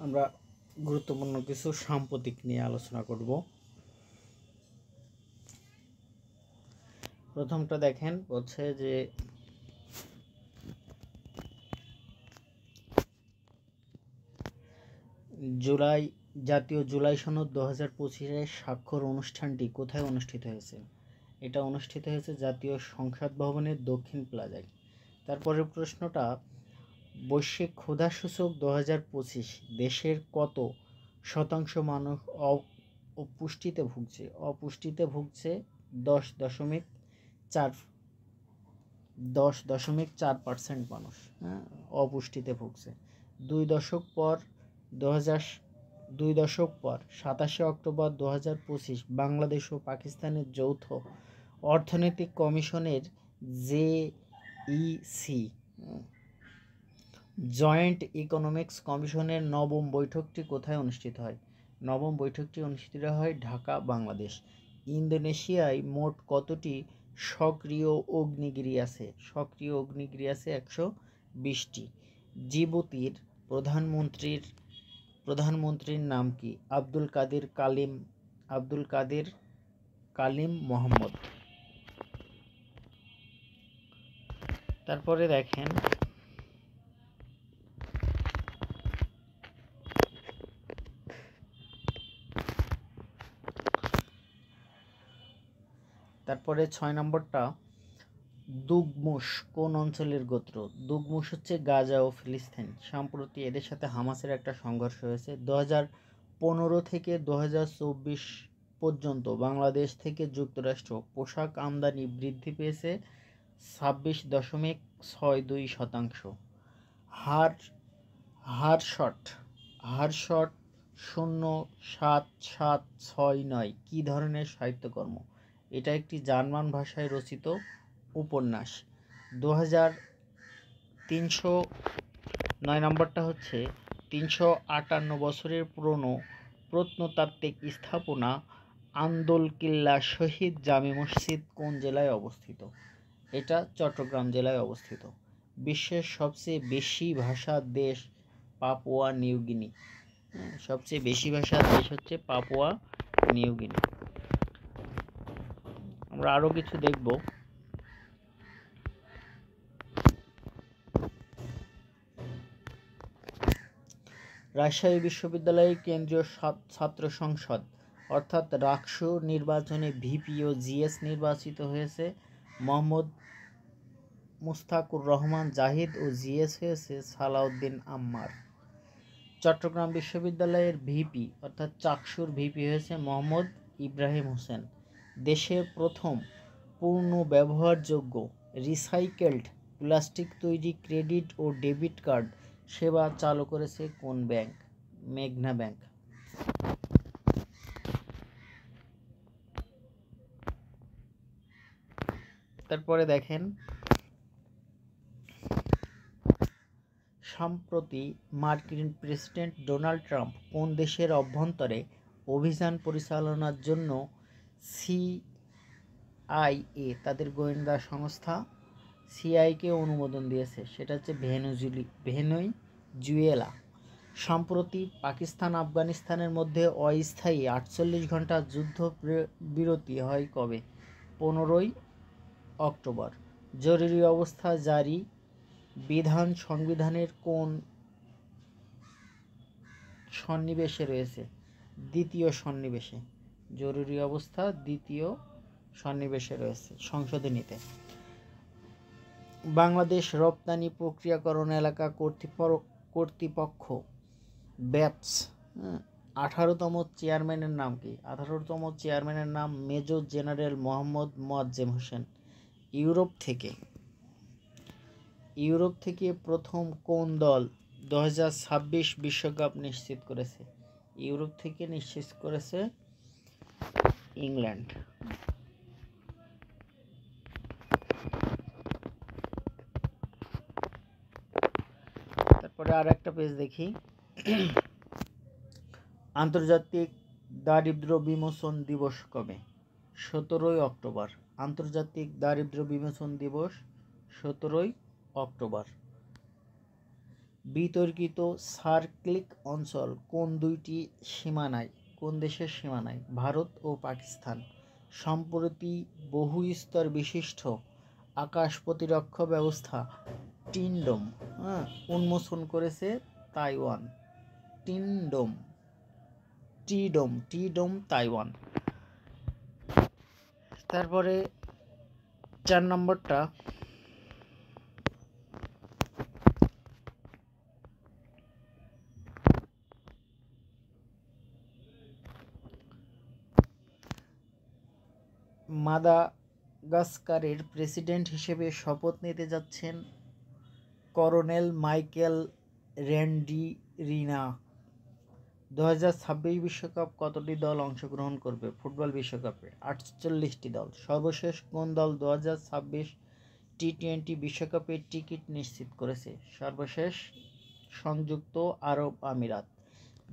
আমরা গুরুত্বপূর্ণ কিছু সাম্প্রতিক নিয়ে আলোচনা করব। প্রথমটা দেখেন হচ্ছে যে জাতীয় জুলাই সনদ 2025-এর স্বাক্ষর অনুষ্ঠানটি কোথায় অনুষ্ঠিত হয়েছে? এটা অনুষ্ঠিত হয়েছে জাতীয় সংসদ ভবনের দক্ষিণ প্লাজায়। তারপরের প্রশ্নটা, বৈশ্বিক ক্ষুধা সূচক 2025 দেশের কত শতাংশ মানুষ অপুষ্টিতে ভুগছে? 10.4% মানুষ অপুষ্টিতে ভুগছে। 2 দশক পর 27 অক্টোবর 2025 বাংলাদেশ ও পাকিস্তানের যৌথ অর্থনৈতিক কমিশনের JEC জয়েন্ট ইকোনমিক্স কমিশনের নবম বৈঠকটি কোথায় অনুষ্ঠিত হয়? নবম বৈঠকটি অনুষ্ঠিত হয় ঢাকা, বাংলাদেশ। ইন্দোনেশিয়ায় মোট কতটি সক্রিয় অগ্নিগিরি আছে? সক্রিয় অগ্নিগিরি আছে 120টি। জিবুতির প্রধানমন্ত্রীর নাম কি? আব্দুল কাদের কালিম মোহাম্মদ। তারপরে দেখেন তারপরে 6 নম্বরটা, দুগমুশ কোন অঞ্চলের গোত্র? দুগমুশ হচ্ছে গাজা ও ফিলিস্তিন। সম্প্রতি এদের সাথে হামাসের একটা সংঘর্ষ হয়েছে। 2015 থেকে 2024 পর্যন্ত বাংলাদেশ থেকে যুক্তরাষ্ট্র পোশাক আমদানি বৃদ্ধি পেয়েছে 26.62%। হারশট 07769 কি ধরনের সাহিত্যকর্ম? এটা একটি জার্মান ভাষায় রচিত উপন্যাস। 2309 নম্বরটা হচ্ছে 358 বছরের পুরনো প্রত্নতাত্ত্বিক স্থাপনা আন্দোলকিল্লা শহীদ জামে মসজিদ কোন জেলায় অবস্থিত? এটা চট্টগ্রাম জেলায় অবস্থিত। বিশ্বের সবচেয়ে বেশি ভাষার দেশ পাপুয়া নিউগিনি। সবচেয়ে বেশি ভাষার দেশ হচ্ছে পাপুয়া নিউগিনি। আমরা আরো কিছু দেখব। রাজশাহী বিশ্ববিদ্যালয়ের কেন্দ্রীয় ছাত্র সংসদ অর্থাৎ রাকসু নির্বাচনে ভিপি ও জিএস নির্বাচিত হয়েছে মোহাম্মদ মুস্তাকুর রহমান জাহিদ ও জিএস হয়েছে সালাউদ্দিন আম্মার। চট্টগ্রাম বিশ্ববিদ্যালয়ের ভিপি অর্থাৎ চাকসুর ভিপি হয়েছে মোহাম্মদ ইব্রাহিম হোসেন। দেশের প্রথম পূর্ণ ব্যবহারযোগ্য রিসাইকেলড প্লাস্টিক তৈরি ক্রেডিট ও ডেবিট কার্ড সেবা চালু করেছে কোন ব্যাংক? মেঘনা ব্যাংক। তারপরে দেখেন, সম্প্রতি মার্কিন প্রেসিডেন্ট ডোনাল্ড ট্রাম্প কোন দেশের অভ্যন্তরে অভিযান পরিচালনার জন্য CIA তাদের গোয়েন্দা সংস্থা CIA-কে অনুমোদন দিয়েছে? সেটা হচ্ছে ভেনেজুয়েলা। সম্প্রতি পাকিস্তান আফগানিস্তানের মধ্যে অস্থায়ী 48 ঘন্টা যুদ্ধ বিরতি হয় কবে? 15 অক্টোবর। জরুরি অবস্থা জারি বিধান সংবিধানের কোন সন্নিবেশে রয়েছে? দ্বিতীয় সন্নিবেশে। জরুরি অবস্থা দ্বিতীয় সন্নিবেশে রয়েছে সংশোধনীতে। বাংলাদেশ রপ্তানি প্রক্রিয়াকরণ এলাকা কর্তৃপক্ষ ব্যাপস 18তম চেয়ারম্যানের নাম কি? 18তম চেয়ারম্যানের নাম major general Mohammad Moazzem Hossain. Europe থেকে প্রথম কোন দল 2026 বিশ্বকাপ নিশ্চিত করেছে? ইউরোপ থেকে নিশ্চিত করেছে ইংল্যান্ড। তারপরে আর একটা পেজ দেখি। আন্তর্জাতিক দারিদ্র্য বিমোচন দিবস কবে? 17 অক্টোবর। আন্তর্জাতিক দারিদ্র্য বিমোচন দিবস 17 অক্টোবর। বিতর্কিত সার্কলিক অঞ্চল কোন দুইটি সীমানায়, কোন দেশের সীমানায়? ভারত ও পাকিস্তান। সম্প্রতি বহুস্তর বিশিষ্ট আকাশ প্রতিরক্ষা ব্যবস্থা টিনডোম উন্মোচন করেছে তাইওয়ান। টিডোম তাইওয়ান। তারপরে 4 নম্বরটা, মাদাগাস্কারের প্রেসিডেন্ট হিসেবে শপথ নিতে যাচ্ছেন কর্নেল মাইকেল র্যান্ডিরিনা। 2026 বিশ্বকাপ কতটি দল অংশগ্রহণ করবে? ফুটবল বিশ্বকাপে 48টি দল। সর্বশেষ কোন দল 2026 টি-20 বিশ্বকাপের টিকিট নিশ্চিত করেছে? সর্বশেষ সংযুক্ত আরব আমিরাত।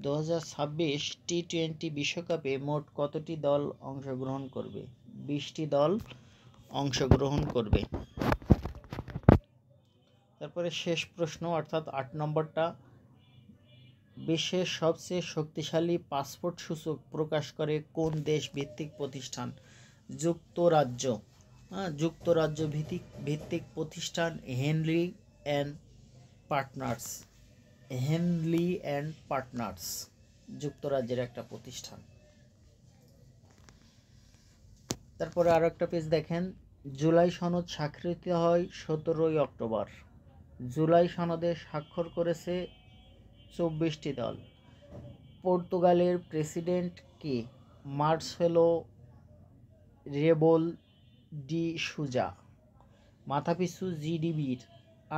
2026 টি-20 বিশ্বকাপে মোট কতটি দল অংশগ্রহণ করবে? 20টি দল অংশগ্রহণ করবে। তারপরে শেষ প্রশ্ন অর্থাৎ 8 নম্বরটা, বিশ্বের সবচেয়ে শক্তিশালী পাসপোর্ট সূচক প্রকাশ করে কোন দেশ ভিত্তিক প্রতিষ্ঠান? যুক্তরাজ্য। যুক্তরাজ্য ভিত্তিক প্রতিষ্ঠান হেনলি অ্যান্ড পার্টনার্স যুক্তরাজ্যের একটা প্রতিষ্ঠান। তারপরে আরো একটা পেজ দেখেন, জুলাই সনদ স্বাক্ষরিত হয় 17 অক্টোবর। জুলাই সনদে স্বাক্ষর করেছে 24টি দল। পর্তুগালের প্রেসিডেন্ট কে? মার্সেলো রেবোল ডি সুজা। মাথাপিছু জিডিপির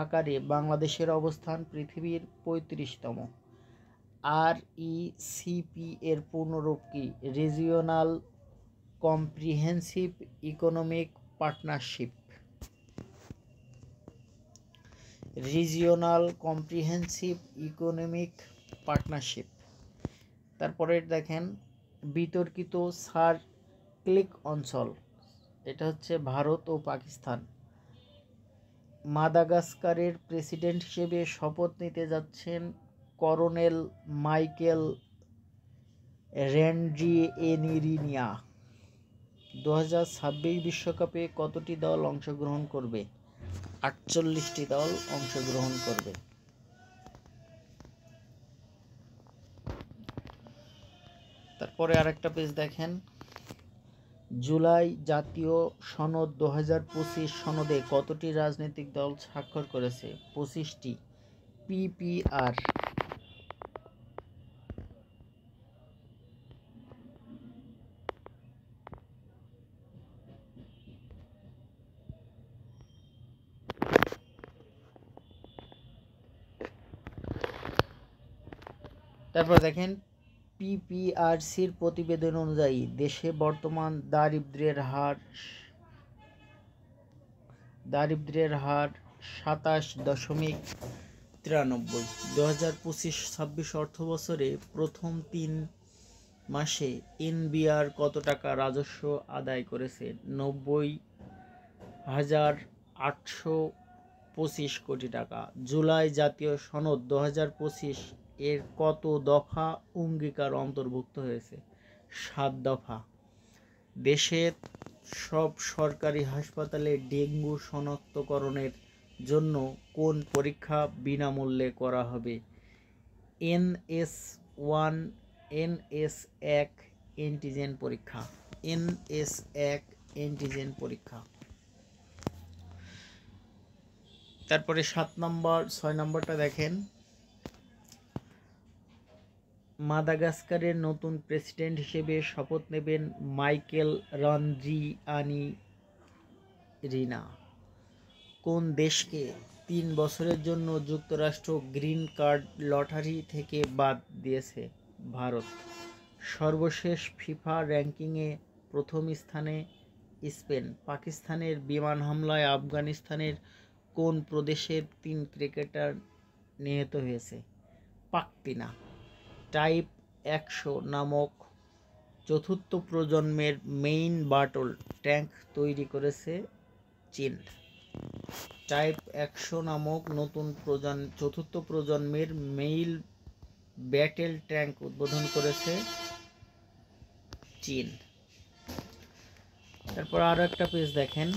আকারে বাংলাদেশের অবস্থান পৃথিবীর 35তম। RECP এর পূর্ণরূপ কি? Regional comprehensive economic partnership. তারপরে দেখেন, বিতর্কিত সার্কলিক অঞ্চল, এটা হচ্ছে ভারত ও পাকিস্তান। মাদাগাস্কারের প্রেসিডেন্ট হিসেবে শপথ নিতে যাচ্ছেন কর্নেল মাইকেল র্যান্ডিরিনা। 2026 বিশ্বকাপে কতটি দল অংশগ্রহণ করবে? 48টি দল অংশগ্রহণ করবে। তারপরে আরেকটা পেজ দেখেন, জুলাই জাতীয় সনদ 2025 সনদে কতটি রাজনৈতিক দল স্বাক্ষর করেছে? 25টি। PPR। তারপর দেখেন, PPRCর প্রতিবেদন অনুযায়ী দেশে বর্তমান দারিদ্র্যের হার 27.93। 2025-26 অর্থবছরে প্রথম 3 মাসে এনবিআর কত টাকা রাজস্ব আদায় করেছে? 90,825 কোটি টাকা। জুলাই জাতীয় সনদ 2025 এর কত দফা অঙ্গীকার অন্তর্ভুক্ত হয়েছে? 7 দফা। দেশের সব সরকারি হাসপাতালে ডেঙ্গু শনাক্তকরণের জন্য কোন পরীক্ষা বিনামূল্যে করা হবে? NS1 অ্যান্টিজেন পরীক্ষা। তারপরে 6 নম্বরটা দেখেন, মাদাগাস্কারের নতুন প্রেসিডেন্ট হিসেবে শপথ নেবেন মাইকেল র্যান্ডিরিনা। কোন দেশকে 3 বছরের জন্য যুক্তরাষ্ট্র গ্রিন কার্ড লটারি থেকে বাদ দিয়েছে? ভারত। সর্বশেষ ফিফা র্যাঙ্কিংয়ে প্রথম স্থানে স্পেন। পাকিস্তানের বিমান হামলায় আফগানিস্তানের কোন প্রদেশের 3 ক্রিকেটার নিহত হয়েছে? পাকতিনা। টাইপ 100 নামক চতুর্থ প্রজন্মের মেইন বাটল ট্যাঙ্ক তৈরি করেছে চীন। টাইপ 100 নামক নতুন চতুর্থ প্রজন্মের মেইল ব্যাটেল ট্যাঙ্ক উদ্বোধন করেছে চীন। তারপর আরও একটা পেজ দেখেন,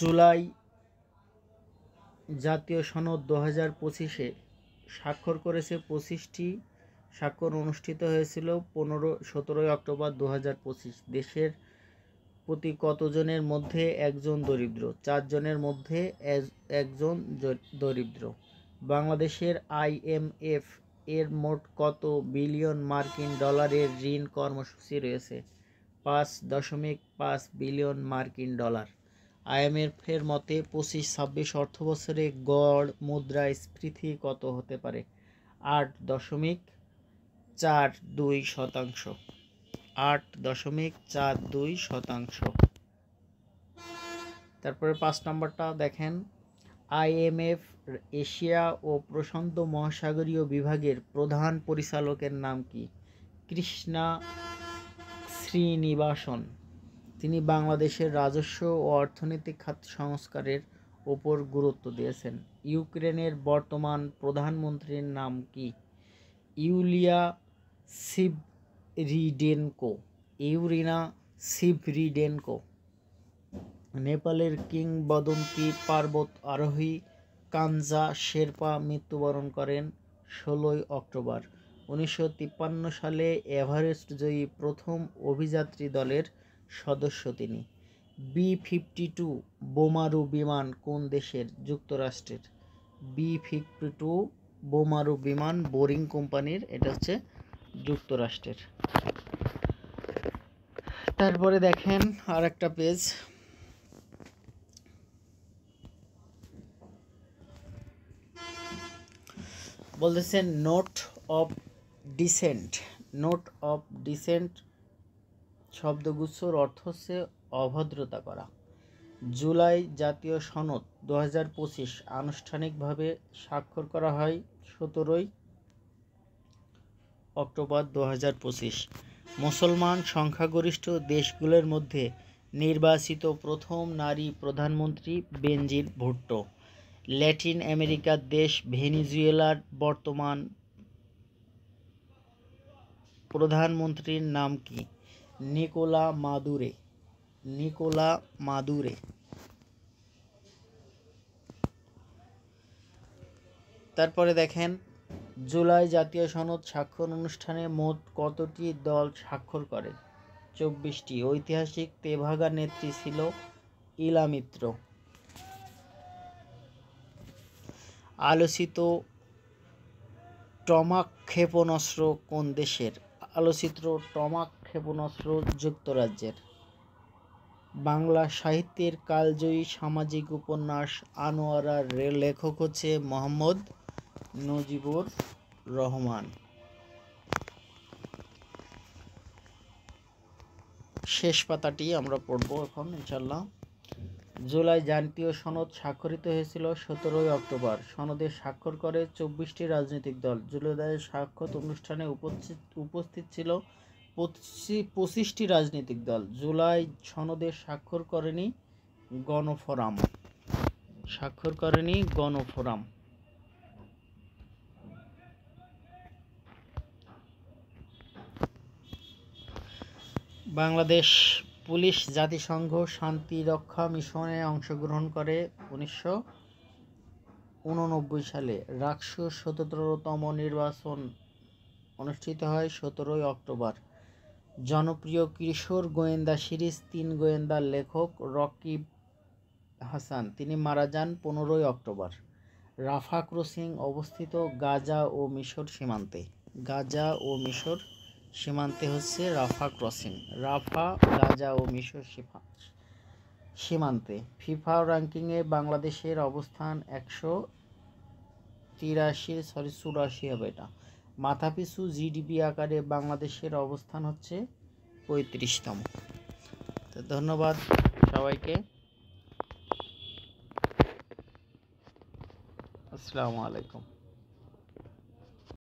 জুলাই জাতীয় সনদ 2025-এ স্বাক্ষর করেছে 25টি। স্বাক্ষর অনুষ্ঠিত হয়েছিল 17 অক্টোবর 2025। দেশের প্রতি কতজনের মধ্যে একজন দরিদ্র? 4 জনের মধ্যে একজন দরিদ্র। বাংলাদেশের IMF এর মোট কত বিলিয়ন মার্কিন ডলারের ঋণ কর্মসূচি রয়েছে? 5.5 বিলিয়ন মার্কিন ডলার। IMF এর মতে 25-26 অর্থবছরে গড় মুদ্রাস্ফীতি কত হতে পারে? 8.42%। 8.42%। তারপরে 5 নম্বরটা দেখেন, IMF এশিয়া ও প্রশান্ত মহাসাগরীয় বিভাগের প্রধান পরিচালকের নাম কি? কৃষ্ণা শ্রীনিবাসন। তিনি বাংলাদেশের রাজস্ব ও অর্থনৈতিক খাত সংস্কারের ওপর গুরুত্ব দিয়েছেন। ইউক্রেনের বর্তমান প্রধানমন্ত্রীর নাম কি? ইউলিয়া ইউরিনা সিভরিডেনকো। নেপালের কিংবদন্তি পর্বত আরোহী কানজা শেরপা মৃত্যুবরণ করেন 16 অক্টোবর। 1953 সালে এভারেস্ট জয়ী প্রথম অভিযাত্রী দলের সদস্য তিনি। B-52 বোমারু বিমান কোন দেশের? যুক্তরাষ্ট্রের। B-52 বোমারু বিমান বোরিং কোম্পানির, এটা হচ্ছে যুক্তরাষ্ট্রের। তারপরে দেখেন আর একটা পেজ, বলতেছেন note of dissent. Note of dissent শব্দগুচ্ছর অর্থ হচ্ছে অভদ্রতা করা। জুলাই জাতীয় সনদ 2025 আনুষ্ঠানিকভাবে স্বাক্ষর করা হয় 17 অক্টোবর 2025। মুসলমান সংখ্যাগরিষ্ঠ দেশগুলোর মধ্যে নির্বাচিত প্রথম নারী প্রধানমন্ত্রী বেনজির ভুট্টো। ল্যাটিন আমেরিকার দেশ ভেনেজুয়েলার বর্তমান প্রধানমন্ত্রীর নাম কি? Nicolas Maduro. তারপরে দেখেন, জুলাই জাতীয় সনদ স্বাক্ষর অনুষ্ঠানে মোট কতটি দল স্বাক্ষর করে? 24টি। ঐতিহাসিক তেভাগা নেত্রী ছিল ইলা মিত্র। আলোচিত টমাক ক্ষেপণাস্ত্র কোন দেশের? আলোচিত টমাক ক্ষেপণাস্ত্র যুক্তরাজ্যের। বাংলা সাহিত্যের কালজয়ী সামাজিক উপন্যাস আনোয়ারার লেখক হচ্ছে মোহাম্মদ মুজিবুর রহমান। শেষ পাতাটি আমরা পড়ব এখন ইনশাল্লাহ। জুলাই জাতীয় সনদ স্বাক্ষরিত হয়েছিল 17 অক্টোবর। সনদে স্বাক্ষর করে 24টি রাজনৈতিক দল। জুলাই স্বাক্ষর অনুষ্ঠানে উপস্থিত ছিল 25টি রাজনৈতিক দল। জুলাই সনদে স্বাক্ষর করেনি গণফোরাম। বাংলাদেশ পুলিশ জাতিসংঘ শান্তিরক্ষা মিশনে অংশগ্রহণ করে 1989 সালে। রাকসুর 77তম নির্বাচন অনুষ্ঠিত হয় 17 অক্টোবর। জনপ্রিয় কিশোর গোয়েন্দা সিরিজ 3 গোয়েন্দার লেখক রকিব হাসান, তিনি মারা যান 15 অক্টোবর। রাফা ক্রসিং অবস্থিত গাজা ও মিশর সীমান্তে হচ্ছে রাফা ক্রসিং। গাজা ও মিশর সীমান্তে। ফিফা র্যাঙ্কিংয়ে বাংলাদেশের অবস্থান 184 হবে এটা। মাথাপিছু জিডিপি আকারে বাংলাদেশের অবস্থান হচ্ছে 35তম। তো ধন্যবাদ সবাইকে। আসসালামু আলাইকুম।